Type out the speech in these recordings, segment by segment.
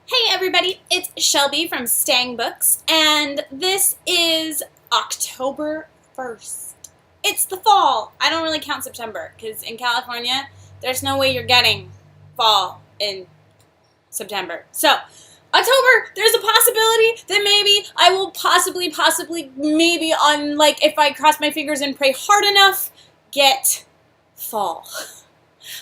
Hey everybody, it's Shelby from Stang Books, and this is October 1st. It's the fall. I don't really count September, because in California, there's no way you're getting fall in September. So, October, there's a possibility that maybe I will maybe on, if I cross my fingers and pray hard enough, get fall.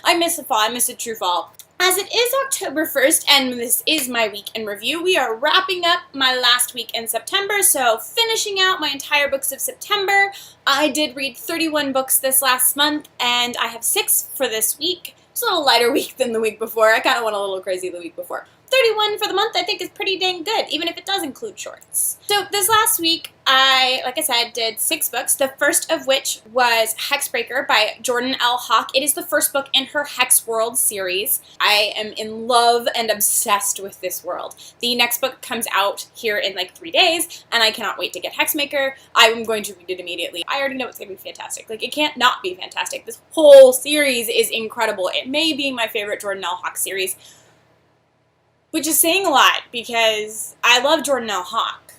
I miss the fall. I miss a true fall. As it is October 1st, and this is my week in review, we are wrapping up my last week in September, so finishing out my entire books of September. I did read 31 books this last month, and I have 6 for this week. It's a little lighter week than the week before. I kind of went a little crazy the week before. 31 for the month I think is pretty dang good, even if it does include shorts. So this last week, like I said, did 6 books, the first of which was Hexbreaker by Jordan L. Hawk. It is the first book in her Hex World series. I am in love and obsessed with this world. The next book comes out here in like 3 days, and I cannot wait to get Hexbreaker. I'm going to read it immediately. I already know it's going to be fantastic. Like, it can't not be fantastic. This whole series is incredible. It may be my favorite Jordan L. Hawk series, which is saying a lot, because I love Jordan L. Hawk.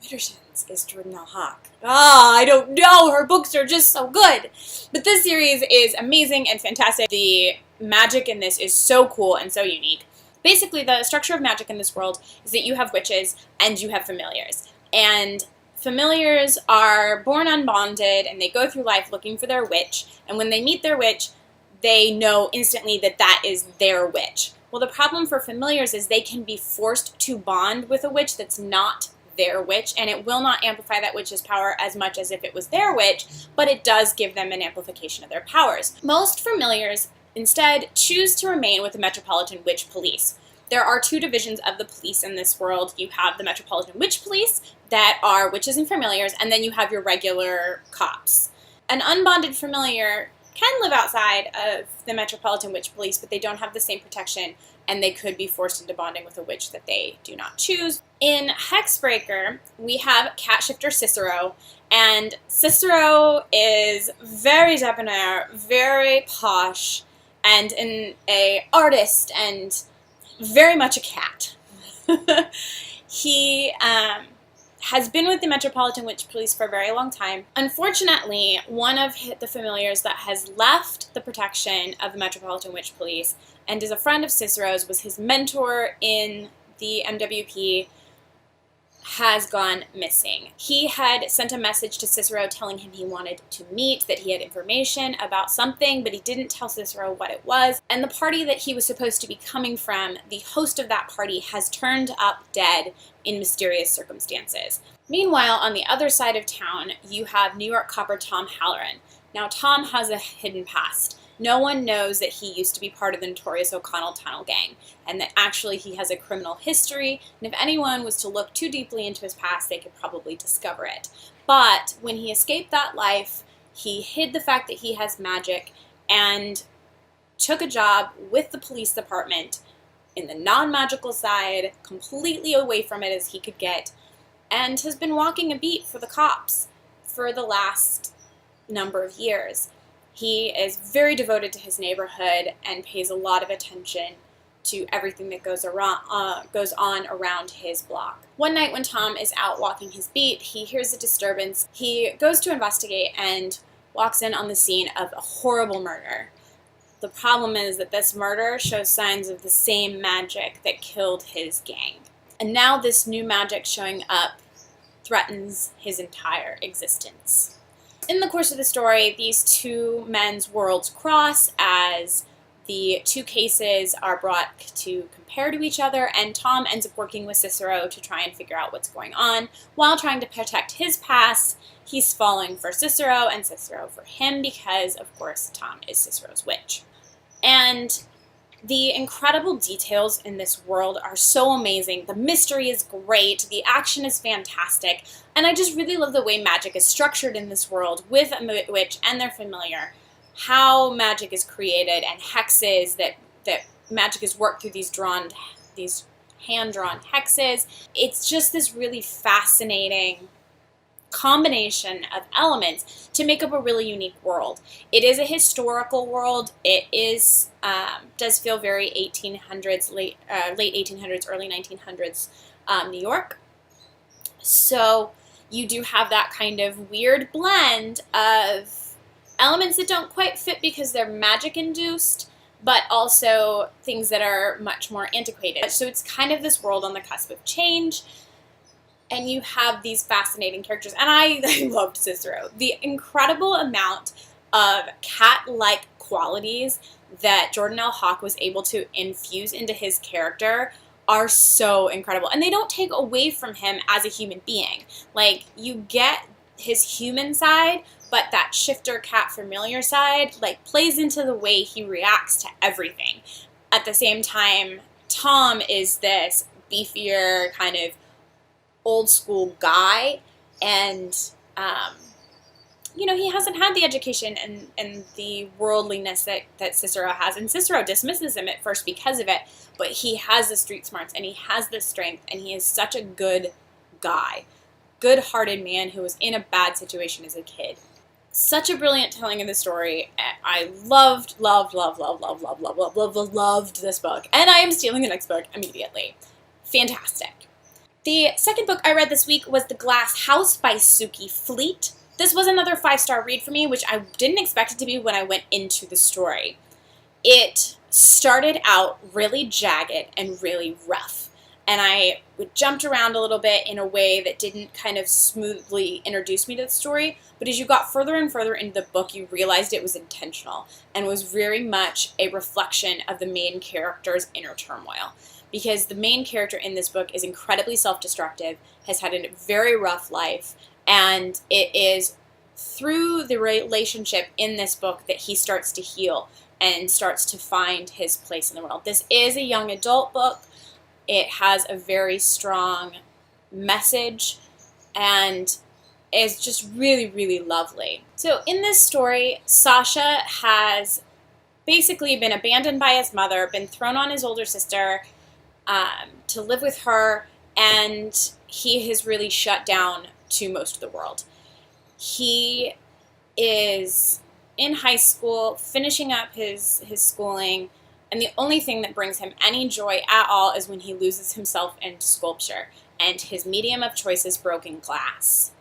Wittersons is Jordan L. Hawk. I don't know. Her books are just so good. But this series is amazing and fantastic. The magic in this is so cool and so unique. Basically, the structure of magic in this world is that you have witches and you have familiars. And familiars are born unbonded, and they go through life looking for their witch. And when they meet their witch, they know instantly that that is their witch. Well, the problem for familiars is they can be forced to bond with a witch that's not their witch, and it will not amplify that witch's power as much as if it was their witch, but it does give them an amplification of their powers. Most familiars instead choose to remain with the Metropolitan Witch Police. There are 2 divisions of the police in this world. You have the Metropolitan Witch Police that are witches and familiars, and then you have your regular cops. An unbonded familiar can live outside of the Metropolitan Witch Police, but they don't have the same protection, and they could be forced into bonding with a witch that they do not choose. In Hexbreaker, we have cat shifter Cicero, and Cicero is very debonair, very posh, and an artist, and very much a cat. He has been with the Metropolitan Witch Police for a very long time. Unfortunately, one of the familiars that has left the protection of the Metropolitan Witch Police and is a friend of Cicero's, was his mentor in the MWP, has gone missing. He had sent a message to Cicero telling him he wanted to meet, that he had information about something, but he didn't tell Cicero what it was. And the party that he was supposed to be coming from, the host of that party, has turned up dead in mysterious circumstances. Meanwhile, on the other side of town, you have New York copper Tom Halloran. Now, Tom has a hidden past. No one knows that he used to be part of the notorious O'Connell Tunnel Gang, and that actually he has a criminal history, and if anyone was to look too deeply into his past, they could probably discover it. But when he escaped that life, he hid the fact that he has magic, and took a job with the police department in the non-magical side, completely away from it as he could get, and has been walking a beat for the cops for the last number of years. He is very devoted to his neighborhood and pays a lot of attention to everything that goes on around his block. One night when Tom is out walking his beat, he hears a disturbance. He goes to investigate and walks in on the scene of a horrible murder. The problem is that this murder shows signs of the same magic that killed his gang. And now this new magic showing up threatens his entire existence. In the course of the story, these 2 men's worlds cross as the 2 cases are brought to compare to each other, and Tom ends up working with Cicero to try and figure out what's going on. While trying to protect his past, he's falling for Cicero, and Cicero for him, because, of course, Tom is Cicero's witch. And the incredible details in this world are so amazing. The mystery is great. The action is fantastic. And I just really love the way magic is structured in this world with a witch and their familiar. How magic is created, and hexes, that magic is worked through these hand-drawn hexes. It's just this really fascinating combination of elements to make up a really unique world. It is a historical world. It is does feel very 1800s, late 1800s, early 1900s New York. So you do have that kind of weird blend of elements that don't quite fit because they're magic induced, but also things that are much more antiquated. So it's kind of this world on the cusp of change. And you have these fascinating characters. And I loved Cicero. The incredible amount of cat-like qualities that Jordan L. Hawk was able to infuse into his character are so incredible. And they don't take away from him as a human being. Like, you get his human side, but that shifter cat familiar side, like, plays into the way he reacts to everything. At the same time, Tom is this beefier kind of old school guy, and he hasn't had the education and the worldliness that Cicero has, and Cicero dismisses him at first because of it, but he has the street smarts and he has the strength, and he is such a good guy, good-hearted man who was in a bad situation as a kid. Such a brilliant telling of the story. I loved this book, and I am stealing the next book immediately. Fantastic. The second book I read this week was The Glass House by Suki Fleet. This was another 5-star read for me, which I didn't expect it to be when I went into the story. It started out really jagged and really rough, and I jumped around a little bit in a way that didn't kind of smoothly introduce me to the story, but as you got further and further into the book, you realized it was intentional and was very much a reflection of the main character's inner turmoil. Because the main character in this book is incredibly self-destructive, has had a very rough life, and it is through the relationship in this book that he starts to heal and starts to find his place in the world. This is a young adult book. It has a very strong message and is just really, really lovely. So in this story, Sasha has basically been abandoned by his mother, been thrown on his older sister, to live with her, and he has really shut down to most of the world. He is in high school, finishing up his schooling, and the only thing that brings him any joy at all is when he loses himself in sculpture, and his medium of choice is broken glass.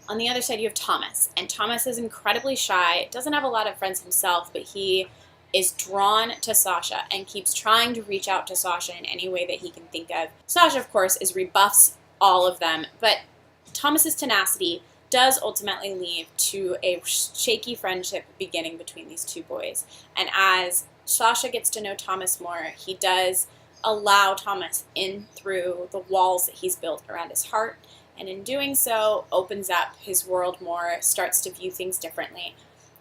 On the other side, you have Thomas, and Thomas is incredibly shy, doesn't have a lot of friends himself, but he is drawn to Sasha and keeps trying to reach out to Sasha in any way that he can think of. Sasha, of course, rebuffs all of them, but Thomas's tenacity does ultimately lead to a shaky friendship beginning between these two boys. And as Sasha gets to know Thomas more, he does allow Thomas in through the walls that he's built around his heart, and in doing so, opens up his world more, starts to view things differently,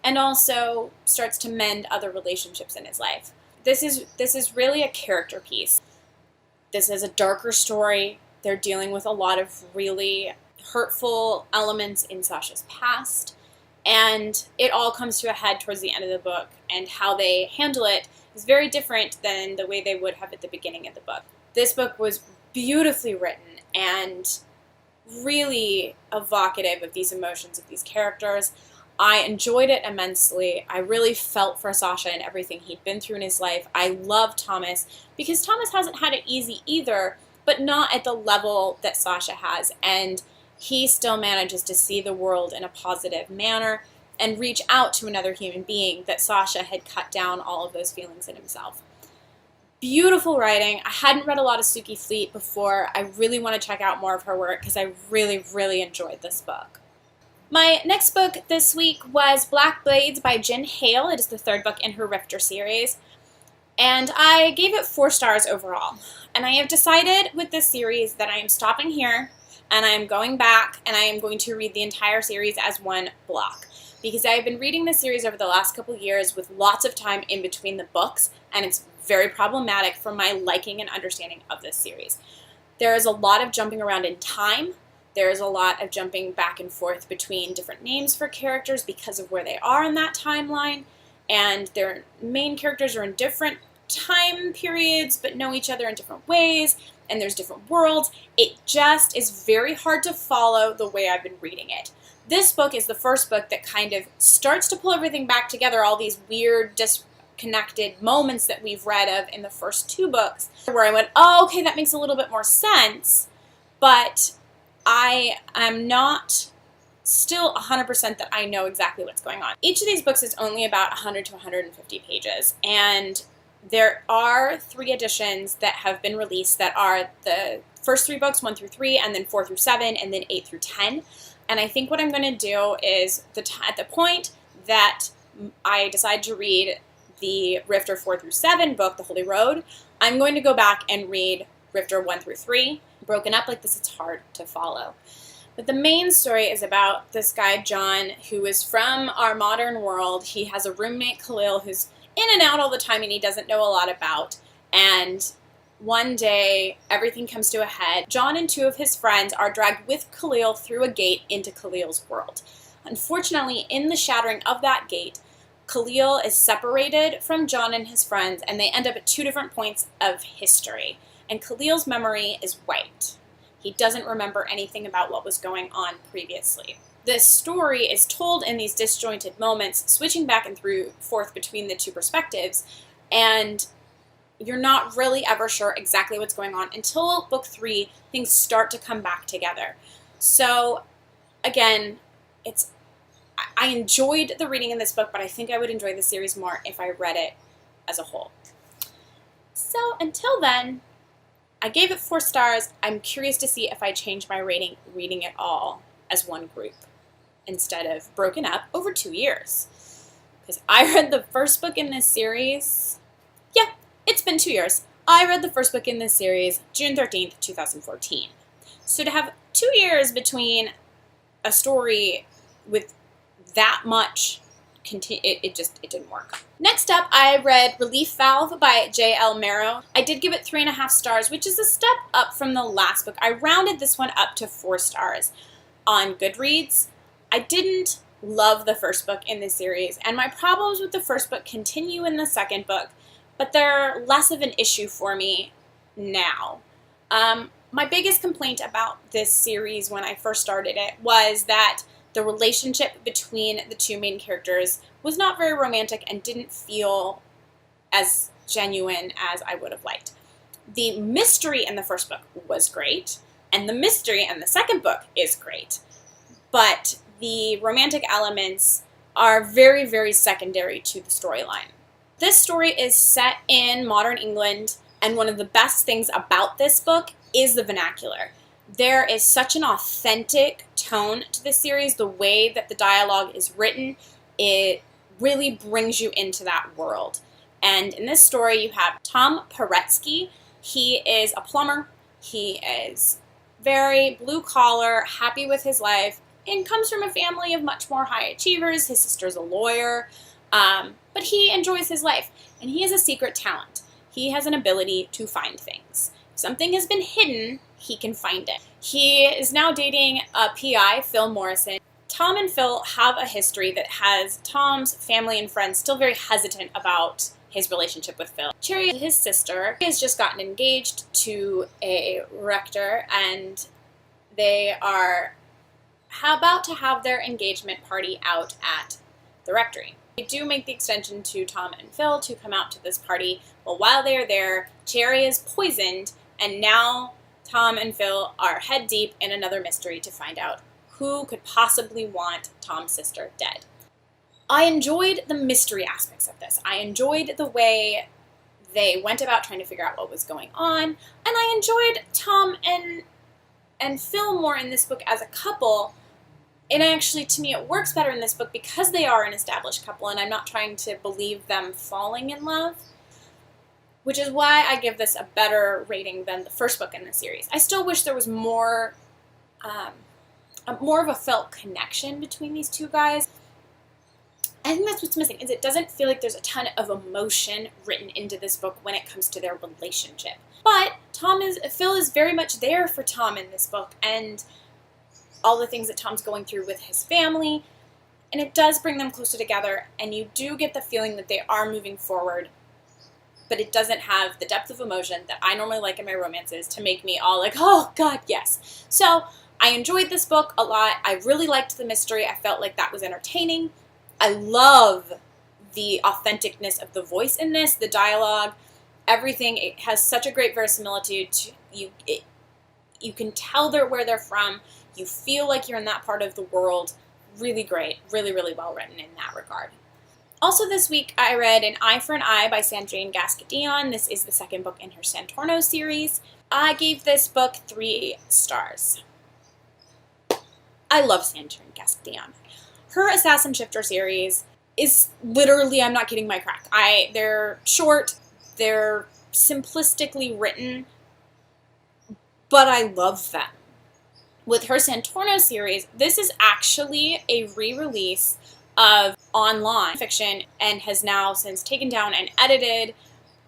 and also starts to mend other relationships in his life. This is really a character piece. This is a darker story. They're dealing with a lot of really hurtful elements in Sasha's past, and it all comes to a head towards the end of the book, and how they handle it is very different than the way they would have at the beginning of the book. This book was beautifully written and really evocative of these emotions of these characters. I enjoyed it immensely. I really felt for Sasha and everything he'd been through in his life. I love Thomas because Thomas hasn't had it easy either, but not at the level that Sasha has. And he still manages to see the world in a positive manner and reach out to another human being that Sasha had cut down all of those feelings in himself. Beautiful writing. I hadn't read a lot of Suki Fleet before. I really want to check out more of her work because I really, really enjoyed this book. My next book this week was Black Blades by Jen Hale. It is the third book in her Rifter series. And I gave it 4 stars overall. And I have decided with this series that I am stopping here and I am going back and I am going to read the entire series as one block. Because I have been reading this series over the last couple years with lots of time in between the books, and it's very problematic for my liking and understanding of this series. There is a lot of jumping around in time. There is a lot of jumping back and forth between different names for characters because of where they are in that timeline, and their main characters are in different time periods but know each other in different ways, and there's different worlds. It just is very hard to follow the way I've been reading it. This book is the first book that kind of starts to pull everything back together, all these weird, disconnected moments that we've read of in the first 2 books, where I went, oh, okay, that makes a little bit more sense, but I am not still 100% that I know exactly what's going on. Each of these books is only about 100 to 150 pages, and there are 3 editions that have been released that are the first 3 books, 1 through 3, and then 4 through 7, and then 8 through 10. And I think what I'm going to do is, at the point that I decide to read the Rifter 4 through 7 book, The Holy Road, I'm going to go back and read Rifter 1 through 3. Broken up like this, it's hard to follow. But the main story is about this guy, John, who is from our modern world. He has a roommate, Khalil, who's in and out all the time and he doesn't know a lot about. And one day, everything comes to a head. John and 2 of his friends are dragged with Khalil through a gate into Khalil's world. Unfortunately, in the shattering of that gate, Khalil is separated from John and his friends, and they end up at 2 different points of history. And Khalil's memory is wiped. He doesn't remember anything about what was going on previously. This story is told in these disjointed moments, switching back and forth between the 2 perspectives, and you're not really ever sure exactly what's going on until book 3, things start to come back together. So, again, I enjoyed the reading in this book, but I think I would enjoy the series more if I read it as a whole. So, until then, I gave it 4 stars. I'm curious to see if I change my rating reading it all as one group instead of broken up over 2 years. Because I read the first book in this series, it's been 2 years. I read the first book in this series June 13th, 2014. So to have 2 years between a story with that much, it didn't work. Next up, I read Relief Valve by J.L. Marrow. I did give it 3.5 stars, which is a step up from the last book. I rounded this one up to 4 stars on Goodreads. I didn't love the first book in this series, and my problems with the first book continue in the second book, but they're less of an issue for me now. My biggest complaint about this series when I first started it was that the relationship between the 2 main characters was not very romantic and didn't feel as genuine as I would have liked. The mystery in the first book was great, and the mystery in the second book is great, but the romantic elements are very, very secondary to the storyline. This story is set in modern England, and one of the best things about this book is the vernacular. There is such an authentic tone to this series. The way that the dialogue is written, it really brings you into that world. And in this story, you have Tom Paretsky. He is a plumber. He is very blue-collar, happy with his life, and comes from a family of much more high achievers. His sister's a lawyer, but he enjoys his life, and he has a secret talent. He has an ability to find things. If something has been hidden, he can find it. He is now dating a PI, Phil Morrison. Tom and Phil have a history that has Tom's family and friends still very hesitant about his relationship with Phil. Cherry, his sister, has just gotten engaged to a rector, and they are about to have their engagement party out at the rectory. They do make the extension to Tom and Phil to come out to this party, but while they are there, Cherry is poisoned, and now Tom and Phil are head deep in another mystery to find out who could possibly want Tom's sister dead. I enjoyed the mystery aspects of this. I enjoyed the way they went about trying to figure out what was going on, and I enjoyed Tom and Phil more in this book as a couple. And actually, to me, it works better in this book because they are an established couple, and I'm not trying to believe them falling in love, which is why I give this a better rating than the first book in the series. I still wish there was more of a felt connection between these 2 guys. I think that's what's missing, is it doesn't feel like there's a ton of emotion written into this book when it comes to their relationship. But Phil is very much there for Tom in this book, and all the things that Tom's going through with his family, and it does bring them closer together, and you do get the feeling that they are moving forward. but it doesn't have the depth of emotion that I normally like in my romances to make me all like, oh God, yes. So I enjoyed this book a lot. I really liked the mystery. I felt like that was entertaining. I love the authenticness of the voice in this, the dialogue, everything. It has such a great verisimilitude. You can tell where they're from. You feel like you're in that part of the world. Really great. Really, really well written in that regard. Also this week, I read An Eye for an Eye by Sandrine Gasket-Dion. This is the second book in her Santorno series. I gave this book 3 stars. I love Sandrine Gasket-Dion. Her Assassin Shifter series is literally, I'm not kidding my crack. They're short, they're simplistically written, but I love them. With her Santorno series, this is actually a re-release of online fiction and has now since taken down and edited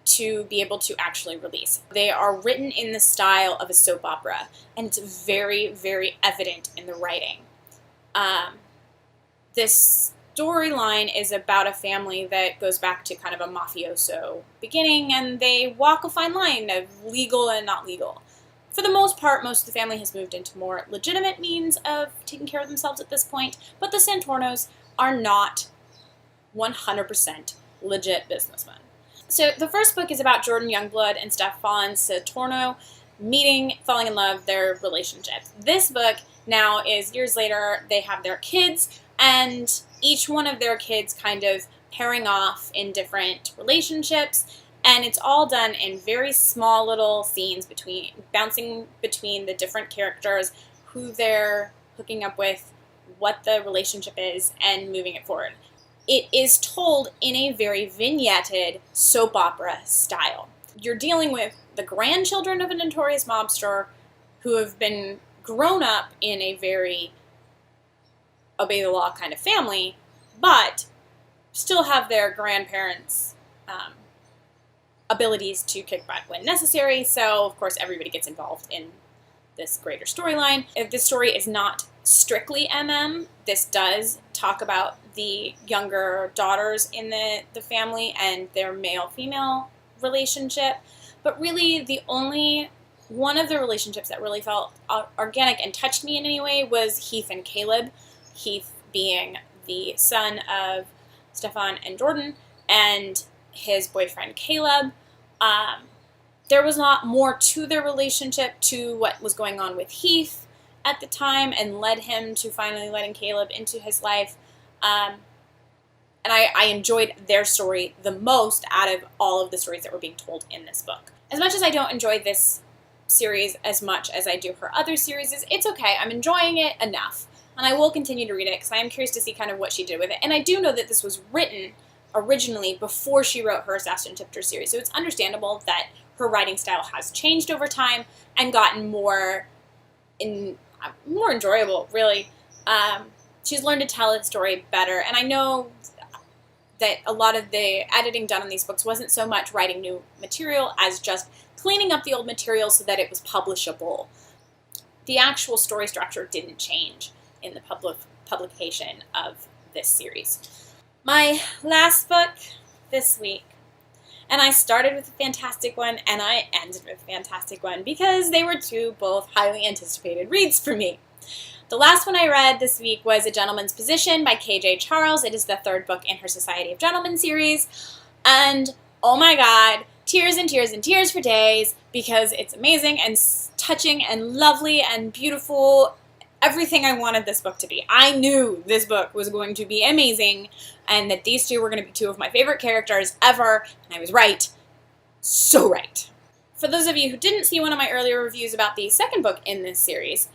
to be able to actually release. They are written in the style of a soap opera, and it's very, very evident in the writing. This storyline is about a family that goes back to kind of a mafioso beginning, and they walk a fine line of legal and not legal. For the most part, most of the family has moved into more legitimate means of taking care of themselves at this point, but the Santornos are not 100% legit businessmen. So the first book is about Jordan Youngblood and Stefan Santorno meeting, falling in love, their relationship. This book now is years later, they have their kids, and each one of their kids kind of pairing off in different relationships, and it's all done in very small little scenes bouncing between the different characters, who they're hooking up with, what the relationship is, and moving it forward. It is told in a very vignetted soap opera style. You're dealing with the grandchildren of a notorious mobster who have been grown up in a very obey the law kind of family, but still have their grandparents' abilities to kick back when necessary. So, of course, everybody gets involved in this greater storyline. If this story is not strictly MM, this does talk about the younger daughters in the family and their male-female relationship. But really, the only one of the relationships that really felt organic and touched me in any way was Heath and Caleb. Heath being the son of Stefan and Jordan, and his boyfriend Caleb. There was not more to their relationship to what was going on with Heath at the time and led him to finally letting Caleb into his life. And I enjoyed their story the most out of all of the stories that were being told in this book. As much as I don't enjoy this series as much as I do her other series, it's okay. I'm enjoying it enough. And I will continue to read it because I am curious to see kind of what she did with it. And I do know that this was written originally before she wrote her Assassin Shifter series. So it's understandable that her writing style has changed over time and gotten more enjoyable, really. She's learned to tell a story better. And I know that a lot of the editing done on these books wasn't so much writing new material as just cleaning up the old material so that it was publishable. The actual story structure didn't change in the publication of this series. My last book this week, and I started with a fantastic one and I ended with a fantastic one because they were two both highly anticipated reads for me. The last one I read this week was A Gentleman's Position by K.J. Charles. It is the third book in her Society of Gentlemen series, and oh my god, tears and tears and tears for days because it's amazing and touching and lovely and beautiful. Everything I wanted this book to be. I knew this book was going to be amazing and that these two were going to be two of my favorite characters ever, and I was right. So right. For those of you who didn't see one of my earlier reviews about the second book in this series,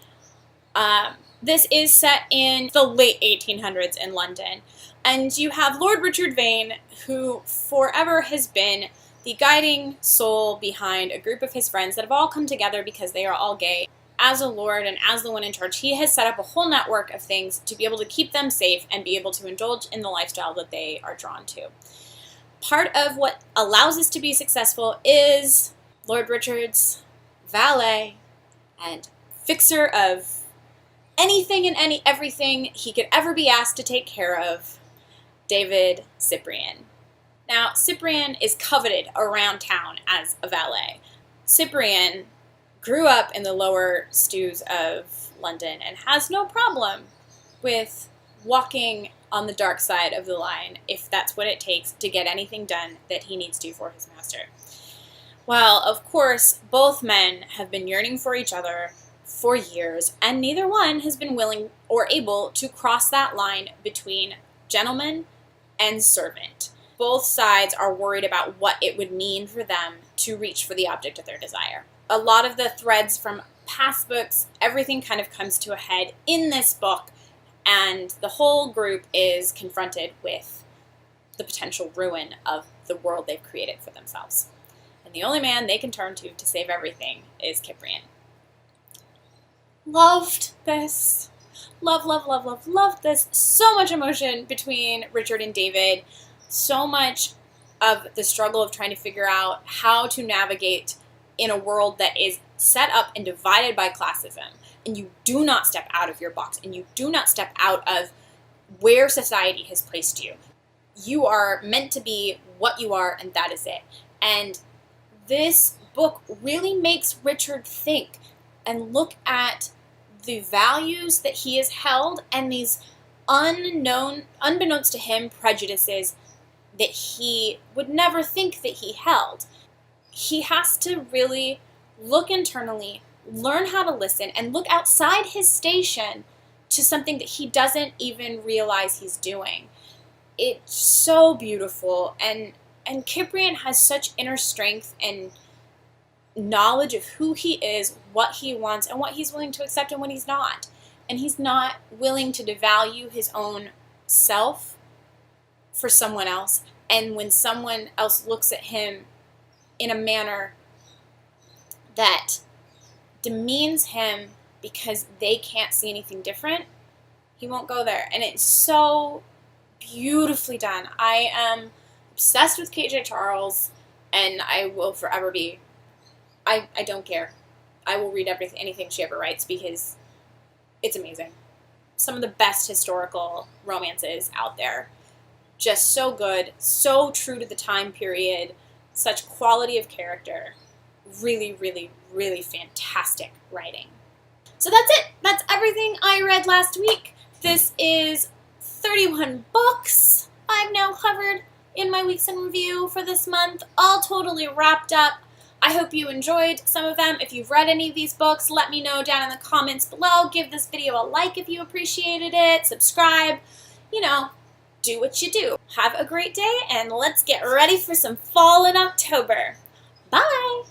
this is set in the late 1800s in London, and you have Lord Richard Vane, who forever has been the guiding soul behind a group of his friends that have all come together because they are all gay. As a lord and as the one in charge, he has set up a whole network of things to be able to keep them safe and be able to indulge in the lifestyle that they are drawn to. Part of what allows this to be successful is Lord Richard's valet and fixer of anything and everything he could ever be asked to take care of, David Cyprian. Now, Cyprian is coveted around town as a valet. Cyprian grew up in the lower stews of London and has no problem with walking on the dark side of the line if that's what it takes to get anything done that he needs to for his master. Well, of course, both men have been yearning for each other for years, and neither one has been willing or able to cross that line between gentleman and servant. Both sides are worried about what it would mean for them to reach for the object of their desire. A lot of the threads from past books, everything kind of comes to a head in this book, and the whole group is confronted with the potential ruin of the world they've created for themselves. And the only man they can turn to save everything is Cyprian. Loved this. Loved this. So much emotion between Richard and David. So much of the struggle of trying to figure out how to navigate in a world that is set up and divided by classism. And you do not step out of your box. And you do not step out of where society has placed you. You are meant to be what you are, and that is it. And this book really makes Richard think and look at the values that he has held and these unbeknownst to him, prejudices that he would never think that he held. He has to really look internally, learn how to listen, and look outside his station to something that he doesn't even realize he's doing. It's so beautiful, and Cyprian has such inner strength and knowledge of who he is, what he wants, and what he's willing to accept and what he's not. And he's not willing to devalue his own self for someone else. And when someone else looks at him in a manner that demeans him because they can't see anything different, he won't go there. And it's so beautifully done. I am obsessed with KJ Charles, and I will forever be. I don't care. I will read anything she ever writes because it's amazing. Some of the best historical romances out there. Just so good, so true to the time period, such quality of character. Really, really, really fantastic writing. So that's it. That's everything I read last week. This is 31 books I've now covered in my weeks in review for this month, all totally wrapped up. I hope you enjoyed some of them. If you've read any of these books, let me know down in the comments below. Give this video a like if you appreciated it. Subscribe. Do what you do. Have a great day, and let's get ready for some fall in October. Bye!